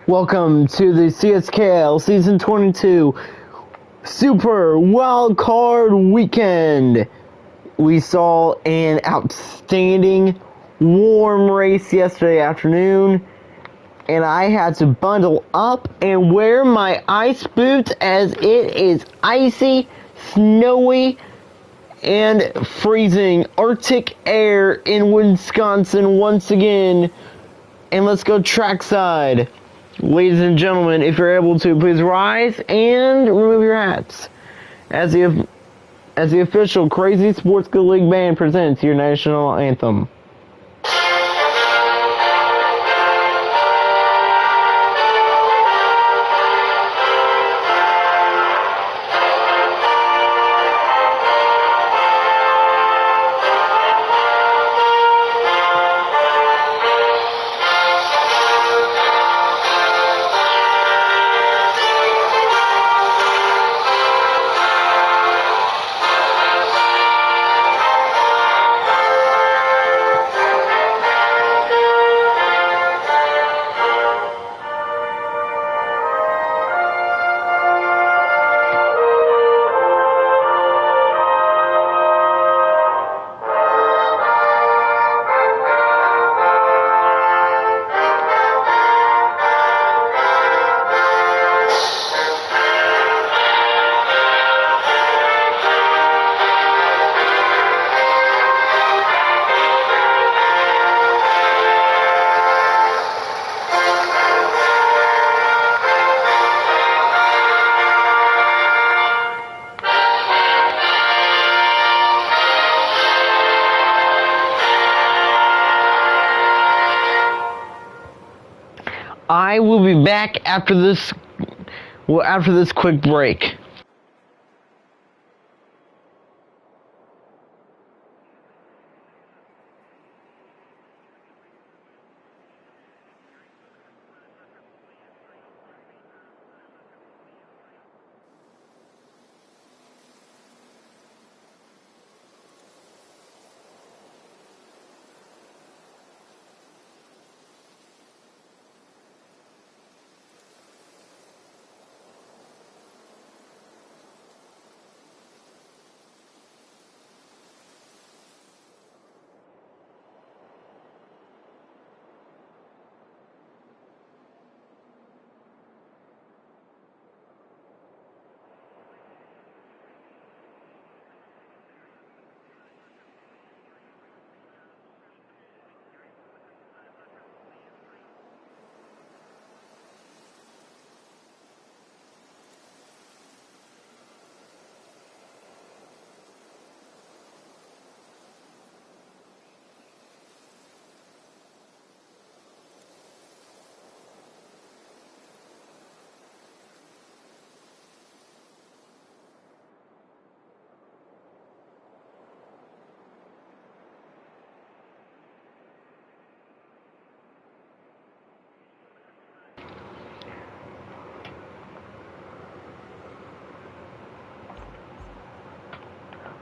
Welcome to the CSKL Season 22 Super Wild Card Weekend. We saw an outstanding warm race yesterday afternoon, and I had to bundle up and wear my ice boots as it is icy, snowy, and freezing Arctic air in Wisconsin once again. And let's go trackside. Ladies and gentlemen, if you're able to, please rise and remove your hats. As the official Crazy Sports Good League band presents your national anthem. I will be back after this quick break.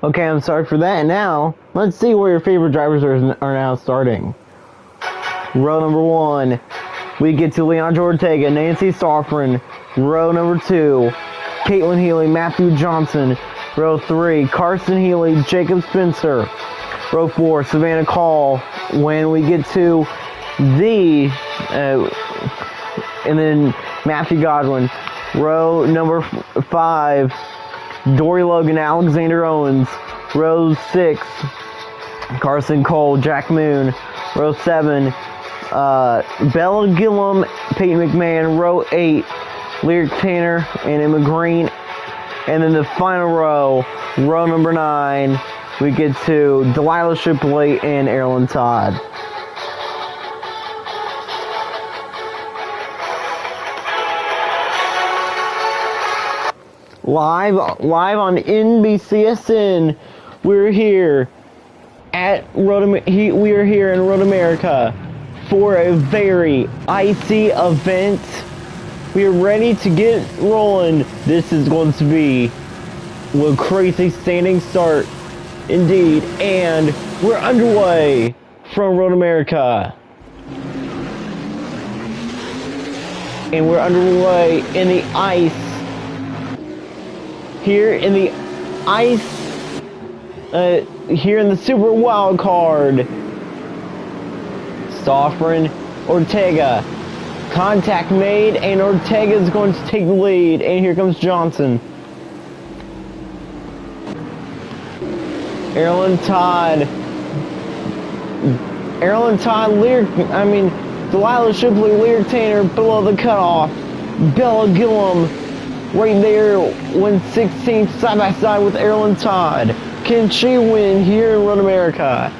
Okay, I'm sorry for that. And now, let's see where your favorite drivers are now starting. Row number 1, we get to Leandro Ortega, Nancy Sofrin. Row number 2, Caitlin Healy, Matthew Johnson. Row 3, Carson Healy, Jacob Spencer. Row 4, Savannah Call. When we get to and then Matthew Godwin. Row number 5, Dory Logan, Alexander Owens. Row 6, Carson Cole, Jack Moon. Row 7, Bella Gillum, Peyton McMahon. Row 8, Lyric Tanner and Emma Green. And then the final row, row number 9, we get to Delilah Shipley and Erilyn Todd. Live on NBCSN, we're here we are here in Road America for a very icy event. We are ready to get rolling. This is going to be a crazy standing start indeed, and we're underway from Road America. And we're underway in the ice. Here in the ice. Here in the Super Wild Card. Stoffren, Ortega. Contact made, and Ortega is going to take the lead. And here comes Johnson. Erlen Todd, Delilah Shipley, Lear Tanner below the cutoff. Bella Gillum right there, 1/16 side by side with Erlen Todd. Can she win here in Road America?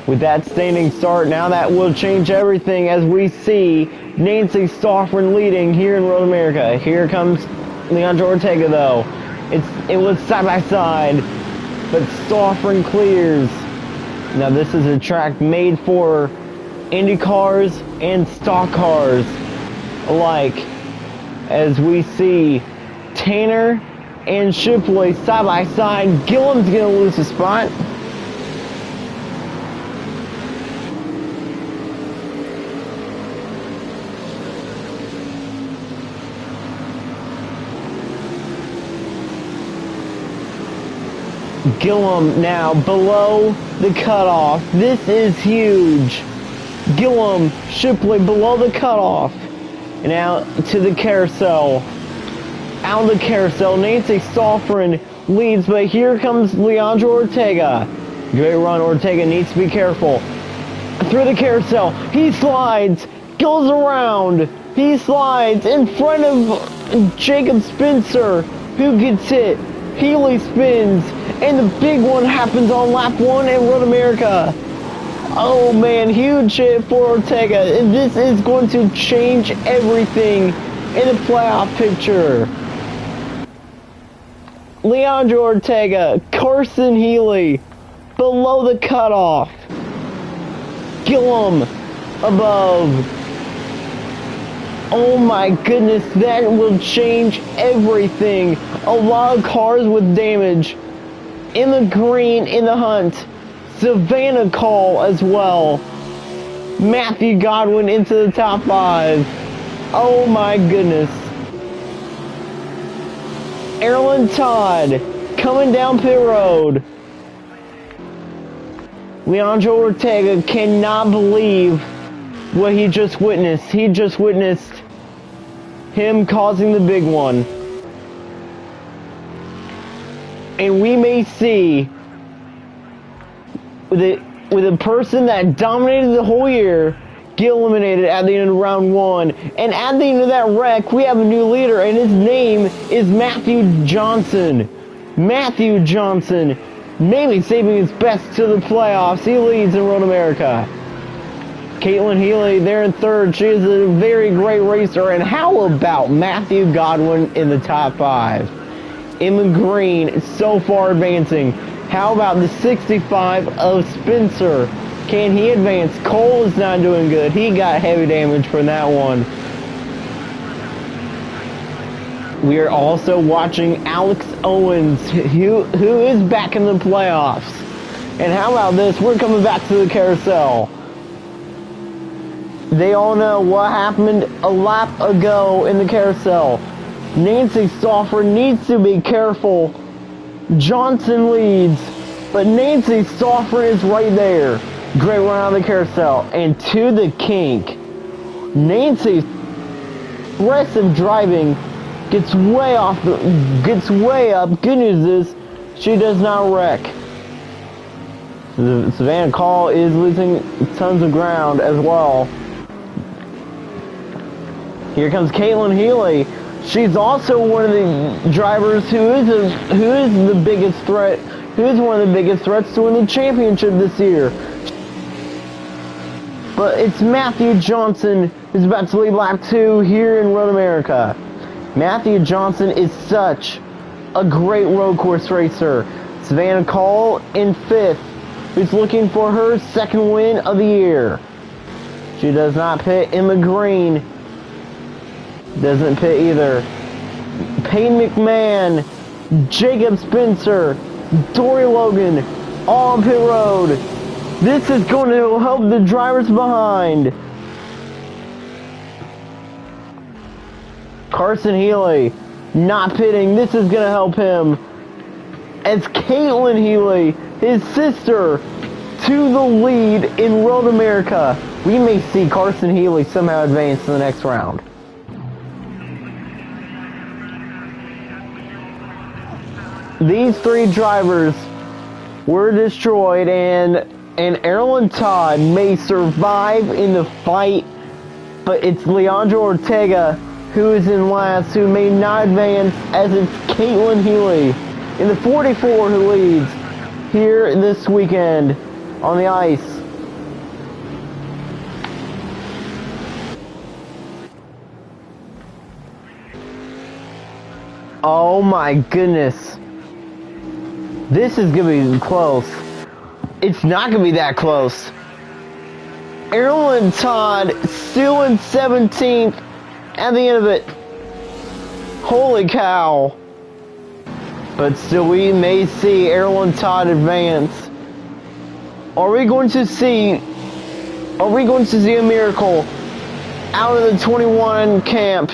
With that standing start, now that will change everything as we see Nancy Stoffren leading here in Road America. Here comes Leandra Ortega though. It was side by side, but Stoffren clears. Now this is a track made for Indy cars and stock cars alike, as we see Tanner and Shipley side by side. Gillum's gonna lose a spot. Gillum now below the cutoff. This is huge. Gillum, Shipley below the cutoff. And out to the carousel. Out of the carousel, Nancy Stoffren leads, but here comes Leandra Ortega. Great run, Ortega needs to be careful. Through the carousel, he slides, goes around, he slides in front of Jacob Spencer, who gets hit. Healy spins, and the big one happens on lap 1 at Road America. Oh man, huge hit for Ortega, and this is going to change everything in the playoff picture. Leandra Ortega, Carson Healy, below the cutoff. Gillum above. Oh my goodness, that will change everything. A lot of cars with damage. In the green, in the hunt. Savannah Call as well. Matthew Godwin into the top 5. Oh my goodness. Erlen Todd coming down pit road. Leandra Ortega cannot believe what he just witnessed. He just witnessed him causing the big one. And we may see with a person that dominated the whole year get eliminated at the end of round 1. And at the end of that wreck, we have a new leader, and his name is Matthew Johnson. Matthew Johnson, maybe saving his best to the playoffs. He leads in Road America. Caitlin Healy there in 3rd. She is a very great racer. And how about Matthew Godwin in the top 5? Emma Green so far advancing. How about the 65 of Spencer? Can he advance? Cole is not doing good. He got heavy damage from that one. We are also watching Alex Owens, who is back in the playoffs. And how about this? We're coming back to the carousel. They all know what happened a lap ago in the carousel. Nancy Stoffren needs to be careful. Johnson leads, but Nancy Stoffren is right there. Great run out of the carousel, and to the kink. Nancy's aggressive driving gets way up. Good news is she does not wreck. The Savannah Call is losing tons of ground as well. Here comes Caitlin Healy. She's also one of the drivers who is the biggest threat. Who is one of the biggest threats to win the championship this year. But it's Matthew Johnson who's about to lead lap 2 here in Road America. Matthew Johnson is such a great road course racer. Savannah Call in 5th, who's looking for her 2nd win of the year. She does not pit. Emma Green doesn't pit either. Payne McMahon, Jacob Spencer, Dory Logan, all on pit road. This is going to help the drivers behind. Carson Healy not pitting. This is going to help him. As Caitlin Healy, his sister, to the lead in Road America. We may see Carson Healy somehow advance to the next round. These three drivers were destroyed, and Erlen Todd may survive in the fight, but it's Leandro Ortega who is in last, who may not advance, as it's Caitlin Healy in the 44 who leads here this weekend on the ice. Oh my goodness. This is going to be close. It's not going to be that close. Erlen Todd still in 17th at the end of it. Holy cow. But still, we may see Erlen Todd advance. Are we going to see a miracle out of the 21 camp?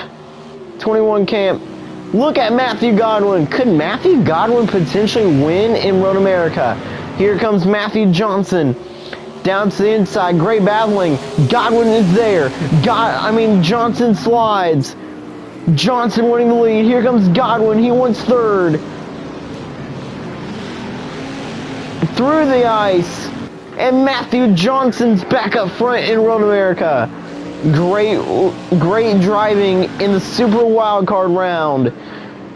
Look at Matthew Godwin. Could Matthew Godwin potentially win in Road America? Here comes Matthew Johnson. Down to the inside. Great battling. Godwin is there. Johnson slides. Johnson winning the lead. Here comes Godwin. He wants third. Through the ice. And Matthew Johnson's back up front in Road America. Great driving in the Super Wildcard round.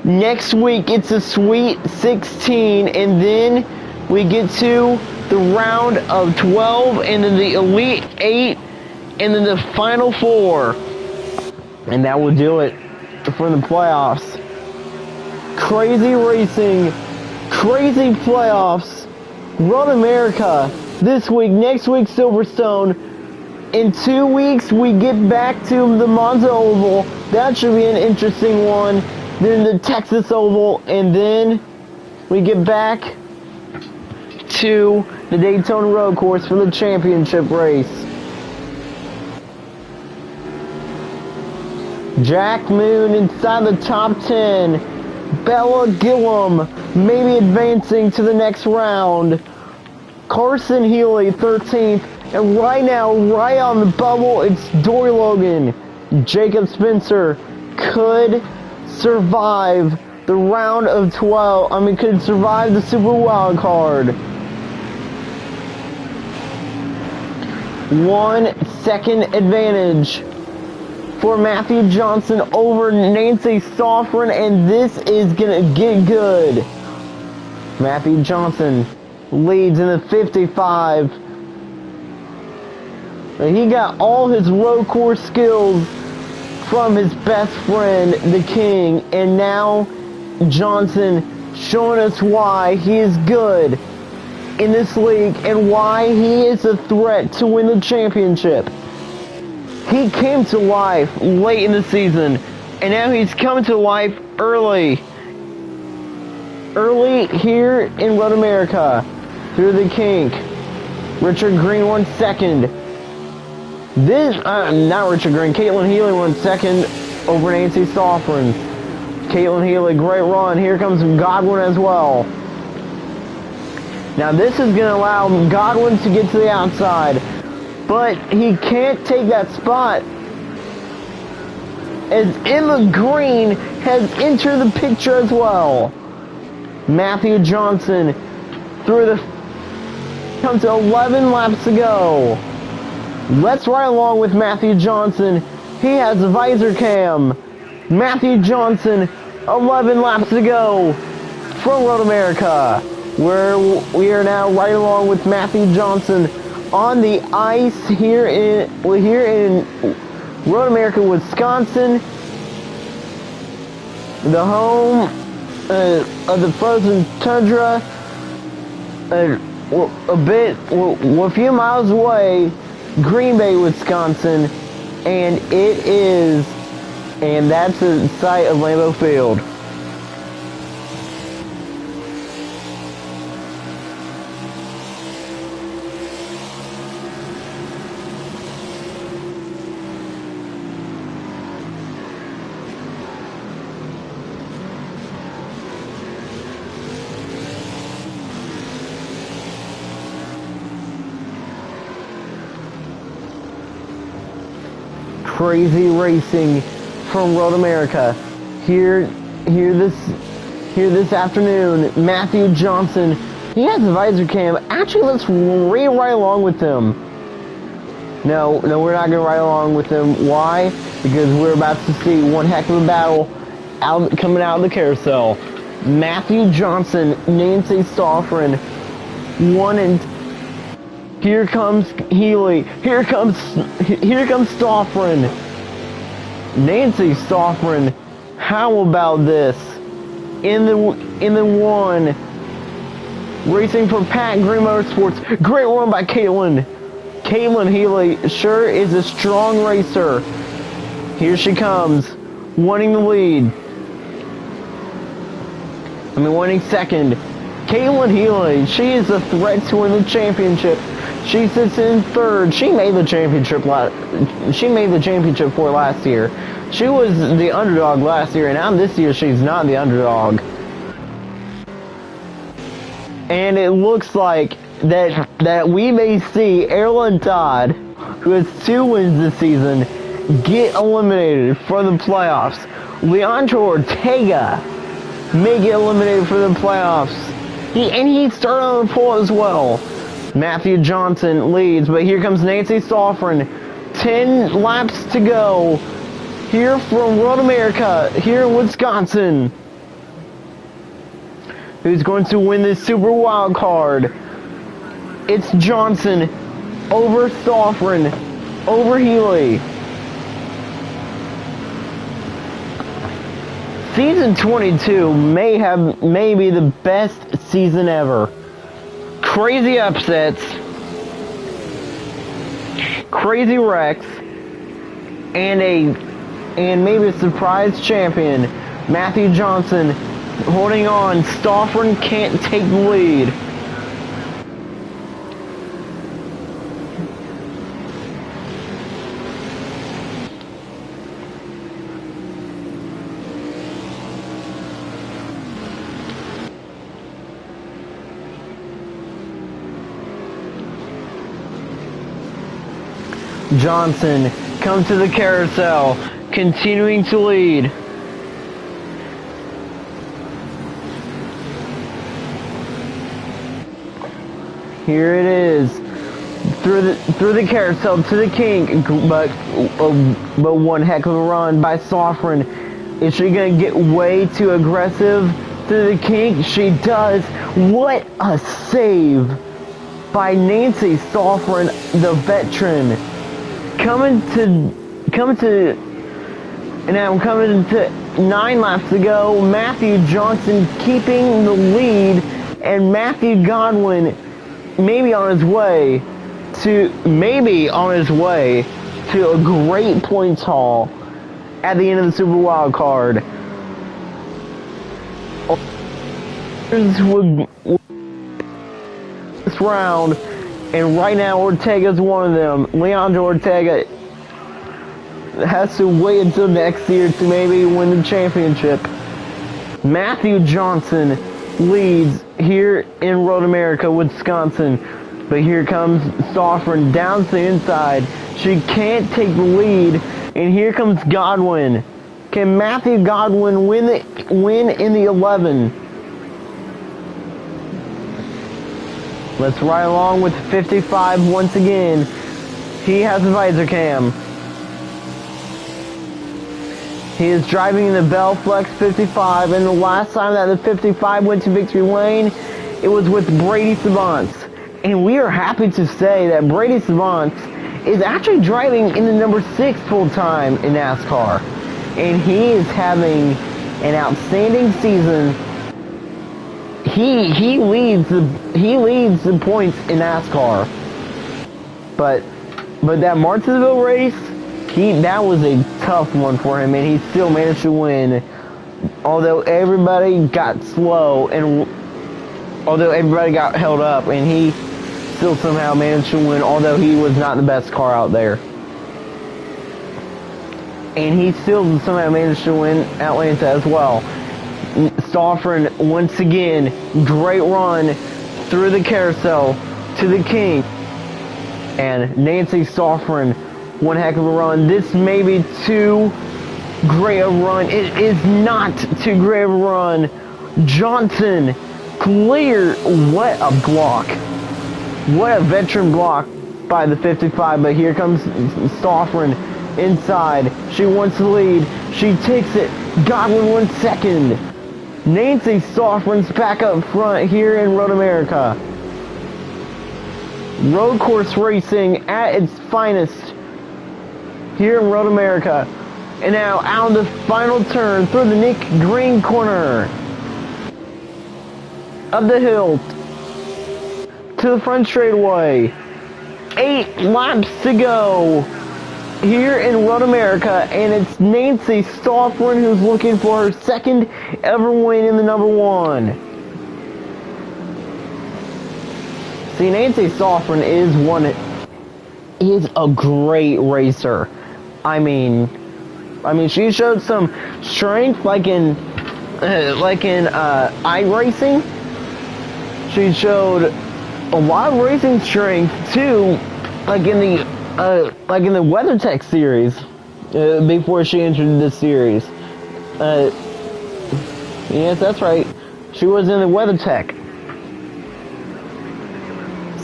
Next week, it's a Sweet 16, and then we get to the round of 12, and then the Elite 8, and then the Final 4. And that will do it for the playoffs. Crazy racing, crazy playoffs. Road America this week, next week Silverstone. In 2 weeks, we get back to the Monza Oval. That should be an interesting one. Then the Texas Oval, and then we get back to the Daytona Road Course for the championship race. Jack Moon inside the top 10. Bella Gillum maybe advancing to the next round. Carson Healy 13th. And right now, right on the bubble, it's Dory Logan. Jacob Spencer could survive the round of 12. Could survive the Super Wild Card. 1 second advantage for Matthew Johnson over Nancy Soffren, and this is gonna get good. Matthew Johnson leads in the 55. He got all his road course skills from his best friend, the King, and now Johnson showing us why he is good in this league and why he is a threat to win the championship. He came to life late in the season, and now he's coming to life early here in Road America through the kink. Richard Green won second. Not Richard Green. Caitlin Healy won second over Nancy Soffren. Caitlin Healy, great run. Here comes Godwin as well. Now this is going to allow Godwin to get to the outside, but he can't take that spot as Emma Green has entered the picture as well. Matthew Johnson comes to 11 laps to go. Let's ride along with Matthew Johnson. He has a visor cam. Matthew Johnson, 11 laps to go from Road America, where we are now right along with Matthew Johnson on the ice here in Road America, Wisconsin, the home of the frozen tundra. A few miles away, Green Bay, Wisconsin, and that's the site of Lambeau Field. crazy racing from Road America. Here this afternoon, Matthew Johnson. He has a visor cam. Actually, let's read right along with him. No, we're not gonna ride along with him. Why? Because we're about to see one heck of a battle coming out of the carousel. Matthew Johnson, Nancy Stoffren, here comes Healy. Here comes Stoffren. Nancy Stoffren. How about this? In the one. Racing for Pat Green Motorsports. Great run by Caitlin. Caitlin Healy sure is a strong racer. Here she comes. Wanting the lead. Winning second. Caitlin Healy, she is a threat to win the championship. She sits in third. She made the championship for last year. She was the underdog last year, and now this year she's not the underdog. And it looks like that we may see Erlen Todd, who has 2 wins this season, get eliminated for the playoffs. Leandro Ortega may get eliminated for the playoffs. He started on the pole as well. Matthew Johnson leads, but here comes Nancy Stoffren. 10 laps to go. Here from Road America, here in Wisconsin. Who's going to win this Super Wild Card? It's Johnson over Stoffren, over Healy. Season 22 may be the best season ever. Crazy upsets, crazy wrecks, and maybe a surprise champion. Matthew Johnson holding on. Stoffren can't take the lead. Johnson comes to the carousel, continuing to lead. Here it is, through the carousel to the kink, but one heck of a run by Stoffren. Is she gonna get way too aggressive through the kink? She does. What a save by Nancy Stoffren, the veteran. Coming to 9 laps to go. Matthew Johnson keeping the lead, and Matthew Godwin maybe on his way to a great points haul at the end of the Super Wild Card. This round, and right now Ortega's one of them. Leandro Ortega has to wait until next year to maybe win the championship. Matthew Johnson leads here in Road America, Wisconsin. But here comes Stoffren down to the inside. She can't take the lead. And here comes Godwin. Can Matthew Godwin win in the 11? Let's ride along with 55 once again. He has a visor cam. He is driving in the Bell Flex 55, and the last time that the 55 went to victory lane, it was with Brady Savants. And we are happy to say that Brady Savants is actually driving in the number 6 full-time in NASCAR. And he is having an outstanding season. He leads the points in NASCAR. But that Martinsville race, that was a tough one for him, and he still managed to win. Although everybody got slow, and although everybody got held up, and he still somehow managed to win, although he was not the best car out there. And he still somehow managed to win Atlanta as well. Stoffren, once again, great run through the carousel to the king. And Nancy Stoffren One heck of a run. This may be too great a run. It is not too great of a run. Johnson clear. What a block. What a veteran block by the 55. But here comes Stoffren inside. She wants the lead. She takes it. Godwin 1 second. Nancy Stoffren's back up front here in Road America. Road course racing at its finest here in Road America. And now out of the final turn through the Nick Green corner. Up the hill to the front straightaway. 8 laps to go here in Road America, and it's Nancy Stoffren who's looking for her second ever win in the number 1. See, Nancy Stoffren is a great racer. I mean, she showed some strength, like in iRacing. She showed a lot of racing strength too, like in the WeatherTech series before she entered this series. Yes, that's right. She was in the WeatherTech.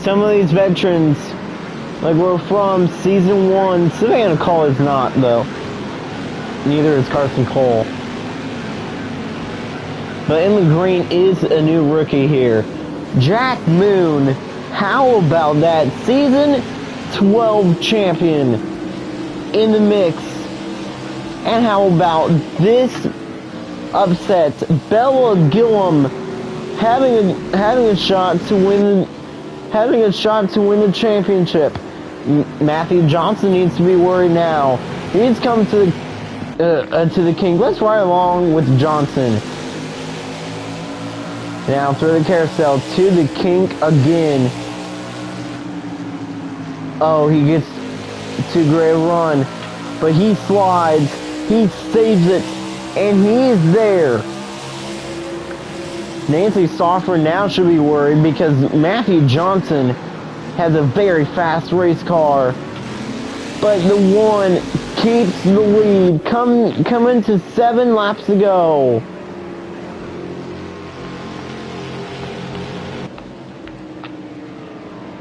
Some of these veterans, like, were from season 1. Savannah Cole is not, though. Neither is Carson Cole. But in the green is a new rookie here. Jack Moon. How about that? Season 12 champion in the mix. And how about this upset? Bella Gillum having a shot to win the championship. Matthew Johnson needs to be worried now. He's come to the king. Let's ride along with Johnson. Now through the carousel to the kink again. Oh, he gets too great a run, but he slides, he saves it, and he is there. Nancy Stoffren now should be worried because Matthew Johnson has a very fast race car, but the 1 keeps the lead. Coming to 7 laps to go.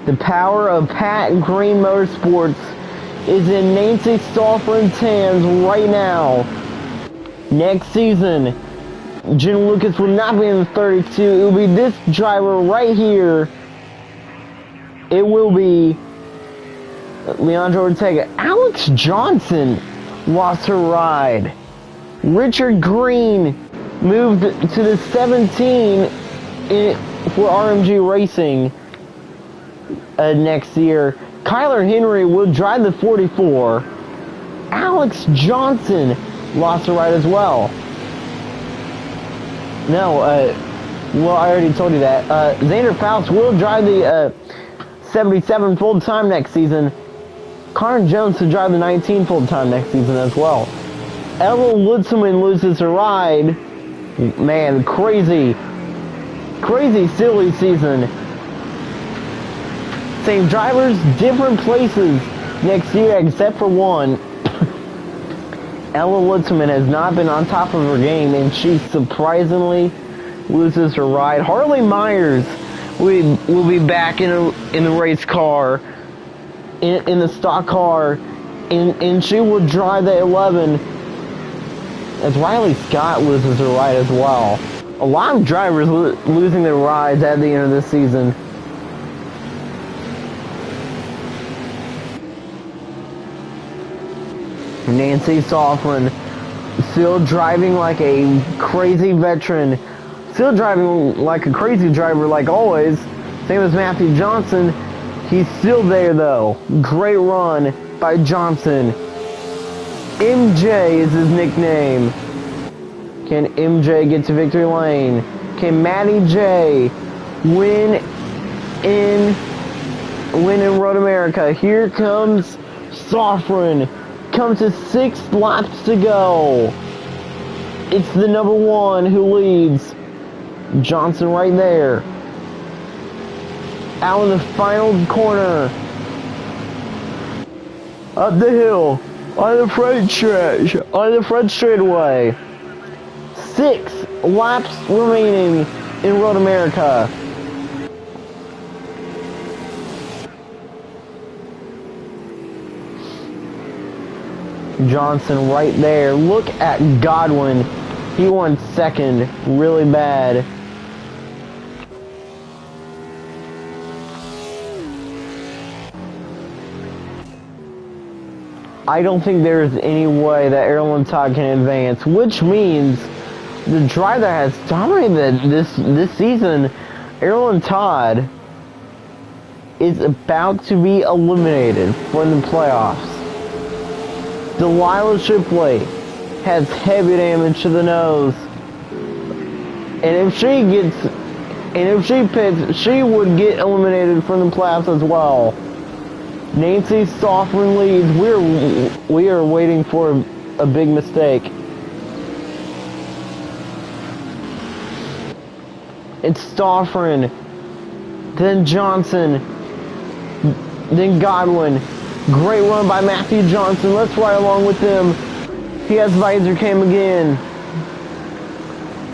The power of Pat Green Motorsports is in Nancy Stoffren's hands right now. Next season, Jen Lucas will not be in the 32. It will be this driver right here. It will be Leandro Ortega. Alex Johnson lost her ride. Richard Green moved to the 17 for RMG Racing next year. Kyler Henry will drive the 44. Alex Johnson lost her ride as well. No, well, I already told you that. Xander Faust will drive the 77 full-time next season. Connor Jones to drive the 19 full-time next season as well. Ella Lutzman loses her ride. Man, crazy silly season. Same drivers, different places next year except for one. Ella Lutzman has not been on top of her game, and she surprisingly loses her ride. Harley Myers will be back in the race car, in the stock car, and she will drive the 11 as Riley Scott loses her ride as well. A lot of drivers losing their rides at the end of this season. Nancy Stoffren still driving like a crazy veteran, still driving like a crazy driver like always, same as Matthew Johnson. He's still there though. Great run by Johnson. MJ is his nickname. Can MJ get to victory lane? Can Matty J win in Road America? Here comes Stoffren. Comes to 6 laps to go. It's the number 1 who leads. Johnson right there. Out in the final corner. up the hill, on the front stretch, on the front straightaway. 6 laps remaining in Road America. Johnson right there. Look at Godwin. He won second really bad. I don't think there's any way that Erlen Todd can advance, which means the driver that has dominated this season, Erlen Todd, is about to be eliminated from the playoffs. Delilah Shipley has heavy damage to the nose, and if she pits, she would get eliminated from the playoffs as well. Nancy Stoffren leads. We are waiting for a big mistake. It's Stoffren, then Johnson, then Godwin. Great run by Matthew Johnson. Let's ride along with him. He has visor cam again.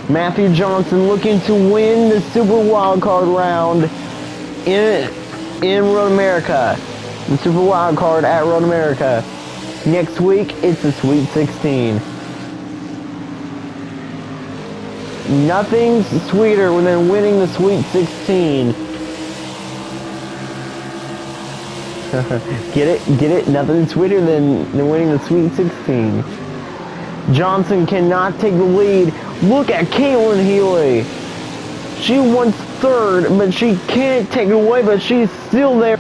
Matthew Johnson looking to win the Super Wildcard round in Road America. The Super Wildcard at Road America. Next week, it's the Sweet 16. Nothing's sweeter than winning the Sweet 16. Get it? Nothing's sweeter than winning the Sweet 16. Johnson cannot take the lead. Look at Caitlin Healy. She won third, but she can't take it away, but she's still there.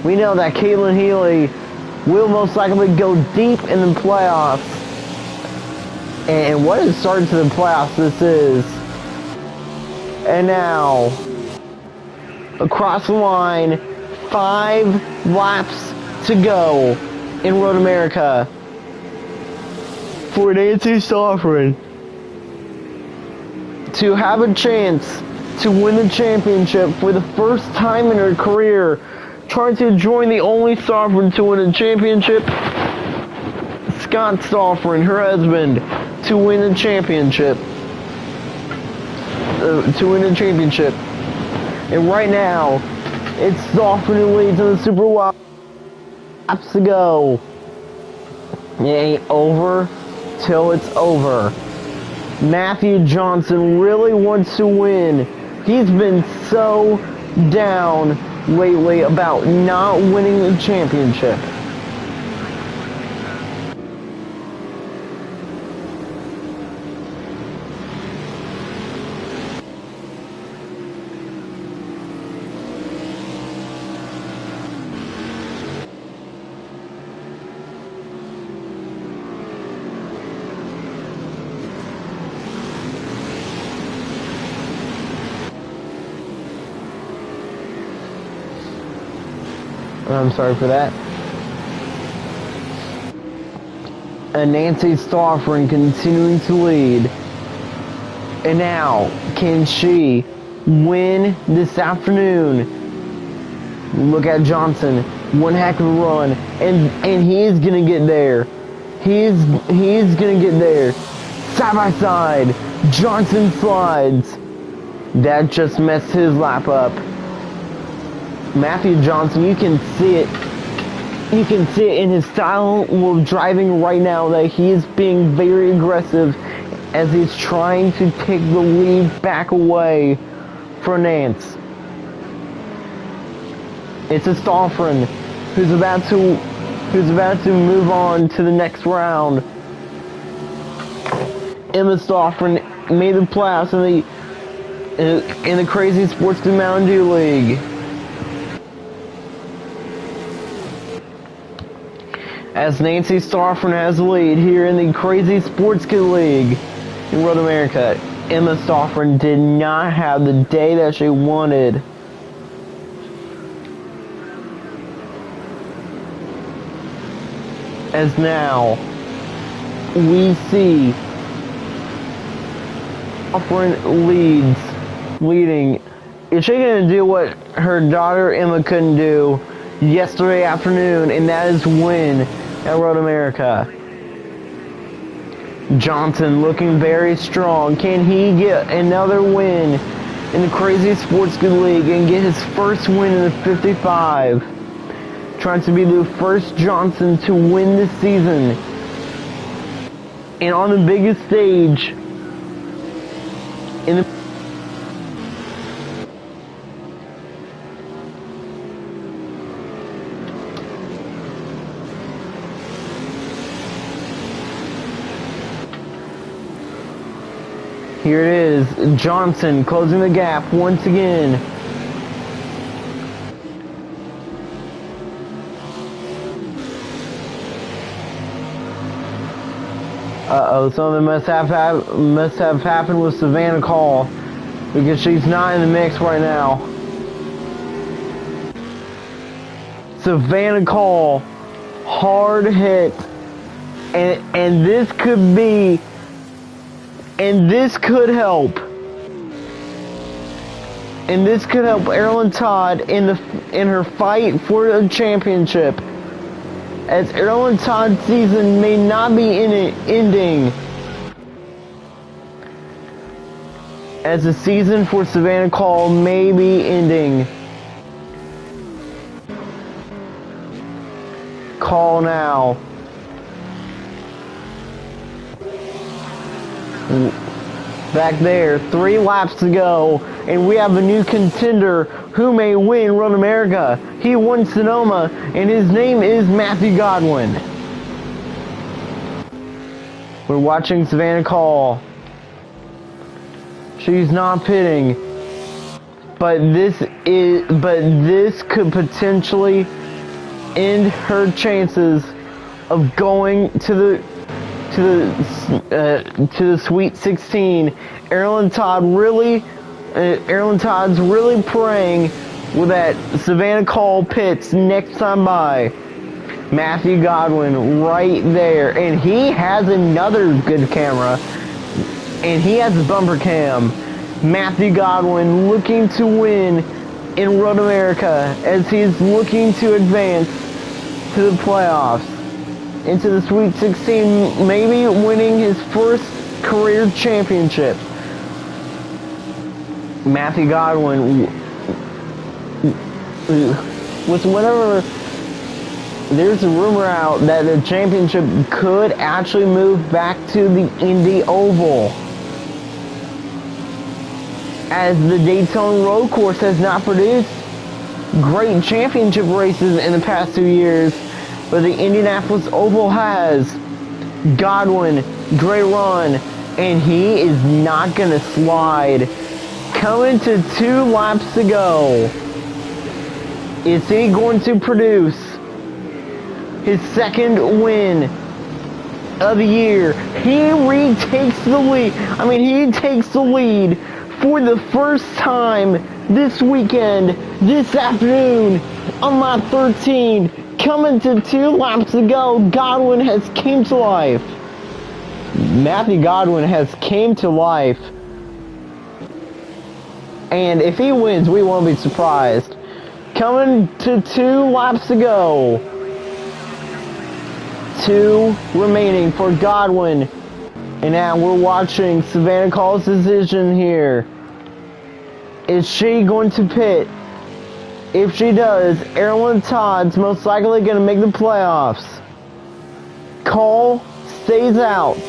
We know that Caitlin Healy will most likely go deep in the playoffs. And what a start to the playoffs this is. And now, across the line, 5 laps to go in Road America for Nancy Stoffren to have a chance to win the championship for the first time in her career, trying to join the only Stoffren to win a championship, Scott Stoffren, her husband, to win the championship. And right now, it's Stoffren who leads in the Super Wild. Laps to go. It ain't over till it's over. Matthew Johnson really wants to win. He's been so down lately about not winning the championship. I'm sorry for that. And Nancy Stoffren continuing to lead. And now, can she win this afternoon? Look at Johnson. One heck of a run. And he is going to get there. He is going to get there. Side by side. Johnson slides. That just messed his lap up. Matthew Johnson, you can see it. You can see it in his style of driving right now that he is being very aggressive as he's trying to take the lead back away from Nance. It's a Stoffren who's about to move on to the next round. Emma Stoffren made the playoffs in the Crazy Sportsman Mountain Dew League. As Nancy Stoffren has the lead here in the Crazy Sports Kid League in Road America. Emma Stoffren did not have the day that she wanted. As now, we see Stoffren leading is she going to do what her daughter Emma couldn't do yesterday afternoon, and that is win at Road America? Johnson looking very strong. Can he get another win in the Crazy Sports Good League and get his first win in the 55? Trying to be the first Johnson to win this season. And on the biggest stage in the Here it is, Johnson closing the gap once again. Uh-oh, something must have happened with Savannah Call, because she's not in the mix right now. Savannah Call, hard hit, and this could be, and this could help. And this could help Erilyn Todd in her fight for a championship. As Erilyn Todd's season may not be ending. As the season for Savannah Call may be ending. Call now. Back there, 3 laps to go, and we have a new contender who may win Road America. He won Sonoma, and his name is Matthew Godwin. We're watching Savannah Call. She's not pitting, but this could potentially end her chances of going to the Sweet 16. Erilyn Todd's really praying with that Savannah Call pits next time by. Matthew Godwin right there, and he has another good camera, and he has a bumper cam. Matthew Godwin looking to win in Road America as he's looking to advance to the playoffs. Into the Sweet 16, maybe winning his first career championship. Matthew Godwin, with whatever, there's a rumor out that the championship could actually move back to the Indy Oval, as the Daytona Road Course has not produced great championship races in the past 2 years. But the Indianapolis Oval has. Godwin, great run, and he is not going to slide. Coming to 2 laps to go. Is he going to produce his second win of the year? He retakes the lead. He takes the lead for the first time this weekend, this afternoon, on lap 13. Coming to 2 laps to go, Godwin has came to life. Matthew Godwin has came to life. And if he wins, we won't be surprised. Coming to 2 laps to go. 2 remaining for Godwin. And now we're watching Savannah Call's decision here. Is she going to pit? If she does, Erilyn Todd's most likely going to make the playoffs. Call stays out.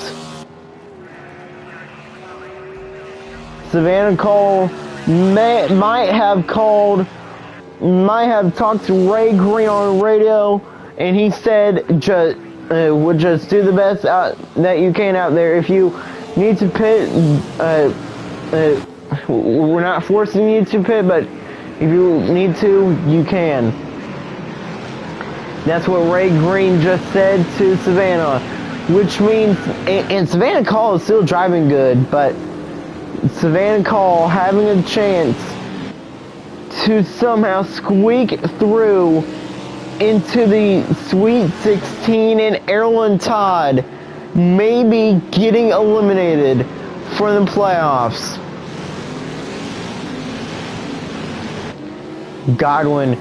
Savannah Call might have talked to Ray Green on radio, and he said would just do the best that you can out there. If you need to pit, we're not forcing you to pit, but if you need to, you can. That's what Ray Green just said to Savannah, which means, and Savannah Call is still driving good, but Savannah Call having a chance to somehow squeak through into the Sweet 16, and Erilyn Todd may be getting eliminated from the playoffs. Godwin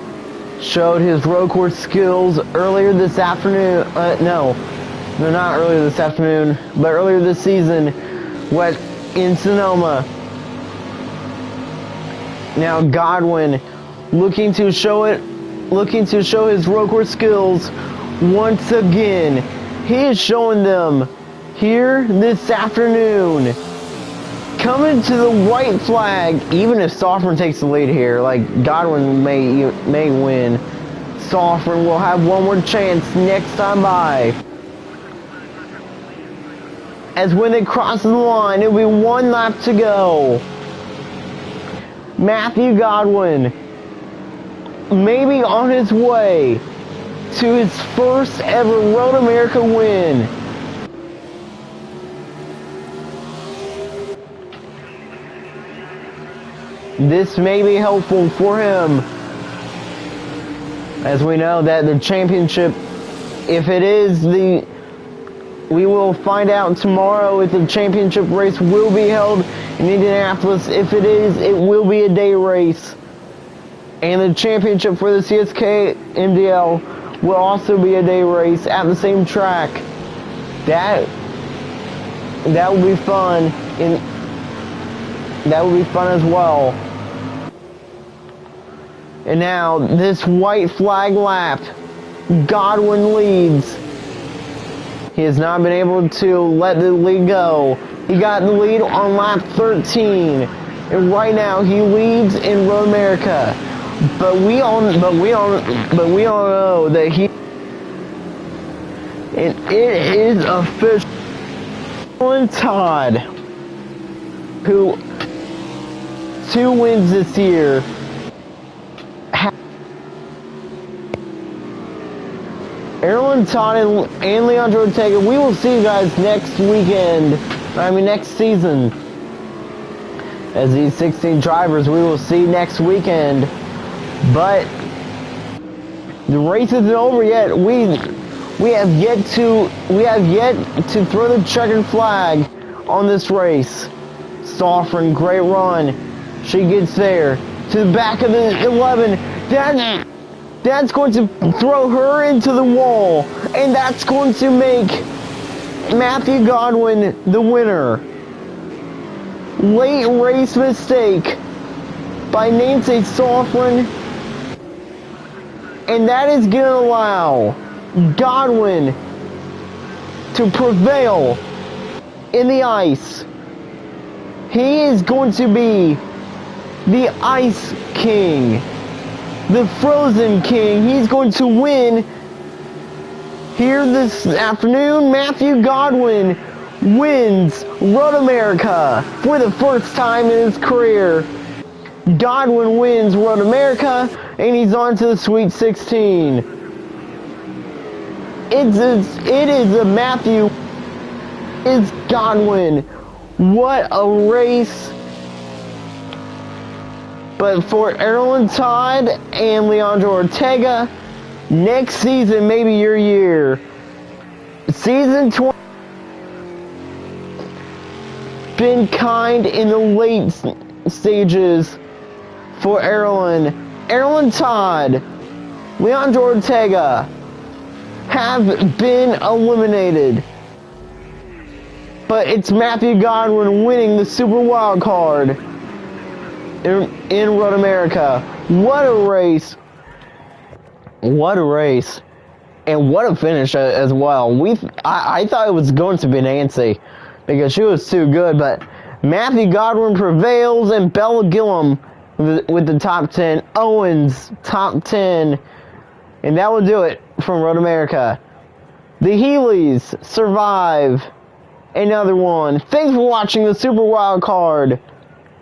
showed his road course skills earlier this afternoon. No, not earlier this afternoon, but earlier this season, in Sonoma. Now Godwin looking to show his road course skills once again. He is showing them here this afternoon. Coming to the white flag, even if Softman takes the lead here, like Godwin may win, Softman will have one more chance next time by. As when they cross the line, it'll be one lap to go. Matthew Godwin, maybe on his way to his first ever Road America win. This may be helpful for him, as we know that the championship, if it is we will find out tomorrow if the championship race will be held in Indianapolis. If it is, it will be a day race. And the championship for the CSK MDL will also be a day race at the same track. That will be fun. That will be fun as well. And now, this white flag lap, Godwin leads. He has not been able to let the lead go. He got the lead on lap 13. And right now, he leads in Road America. But we all know that and it is official. Alan Todd, who 2 wins this year, Aaron Todd and Leandro Ortega. We will see you guys next season. As these 16 drivers, we will see next weekend. But the race isn't over yet. We have yet to throw the checkered flag on this race. Stoffren, great run. She gets there to the back of the 11. That's going to throw her into the wall, and that's going to make Matthew Godwin the winner. Late race mistake by Nancy Stoffren, and that is going to allow Godwin to prevail in the ice. He is going to be the Ice King, the Frozen King. He's going to win here this afternoon. Matthew Godwin wins Road America for the first time in his career. Godwin wins Road America, and he's on to the Sweet 16. It is a Matthew. It's Godwin. What a race. But for Erlen Todd and Leandro Ortega, next season may be your year. Season 20 been kind in the late stages for Erlen Todd, Leandro Ortega have been eliminated. But it's Matthew Godwin winning the Super Wild Card in Road America. What a race. What a race. And what a finish as well. I thought it was going to be Nancy because she was too good, but Matthew Godwin prevails, and Bella Gillum with the top 10. Owens, top 10. And that will do it from Road America. The Heelys survive another one. Thanks for watching the Super Wild Card.